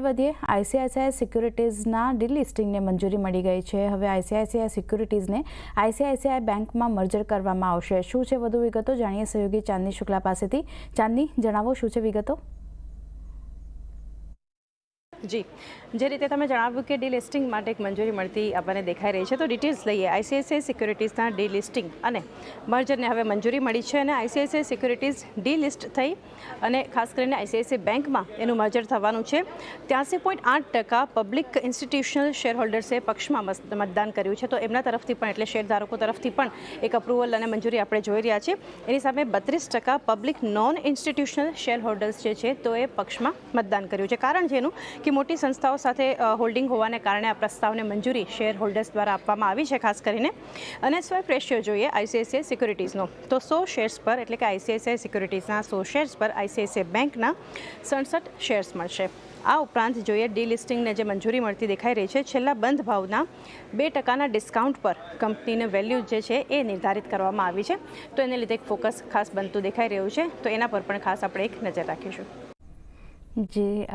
આગળ વધીએ. આઈસીઆઈસીઆઈ સિક્યુરિટીઝના ડીલિસ્ટિંગને મંજૂરી મળી ગઈ છે. હવે આઈસીઆઈસીઆઈ સિક્યુરિટીઝને આઈસીઆઈસીઆઈ બેંકમાં મર્જર કરવામાં આવશે. શું છે વધુ વિગતો જાણીએ સહયોગી ચાંદની શુક્લા પાસેથી. ચાંદની, જણાવો શું છે વિગતો? જી, જે રીતે તમે જણાવ્યું કે ડીલિસ્ટિંગ માટે એક મંજૂરી મળતી આપણને દેખાઈ રહી છે, તો ડિટેલ્સ લઈએ. આઈસીઆઈસીઆઈ સિક્યુરિટીઝના ડીલિસ્ટિંગ અને મર્જરને હવે મંજૂરી મળી છે અને આઈસીઆઈસીઆઈ સિક્યુરિટીઝ ડીલિસ્ટ થઈ અને ખાસ કરીને આઈસીઆઈસીઆઈ બેંકમાં એનું મર્જર થવાનું છે. 83.8% પબ્લિક ઇન્સ્ટિટ્યુશનલ શેર હોલ્ડર્સે પક્ષમાં મતદાન કર્યું છે, તો એમના તરફથી પણ એટલે શેરધારકો તરફથી પણ એક અપ્રુવલ અને મંજૂરી આપણે જોઈ રહ્યા છીએ. એની સામે 32% public non institutional share holders જે છે તો એ પક્ષમાં મતદાન કર્યું છે. કારણ જેનું કે મોટી સંસ્થાઓ સાથે હોલ્ડિંગ હોવાને કારણે આ પ્રસ્તાવને મંજૂરી શેર હોલ્ડર્સ દ્વારા આપવામાં આવી છે ખાસ કરીને. અને સ્વેપ રેશિયો જોઈએ આઈસીઆઈસીઆઈ સિક્યુરિટીઝનો, તો 100 શેર્સ પર એટલે કે આઈસીઆઈસીઆઈ સિક્યુરિટીઝના 100 શેર્સ પર આઈસીઆઈસીઆઈ બેંકના 67 શેર્સ મળશે. આ ઉપરાંત જોઈએ ડીલિસ્ટિંગને જે મંજૂરી મળતી દેખાઈ રહી છે, છેલ્લા બંધ ભાવના 2% ડિસ્કાઉન્ટ પર કંપનીને વેલ્યુ જે છે એ નિર્ધારિત કરવામાં આવી છે. તો એને લીધે એક ફોકસ ખાસ બનતું દેખાઈ રહ્યું છે, તો એના પર પણ ખાસ આપણે એક નજર રાખીશું. જી,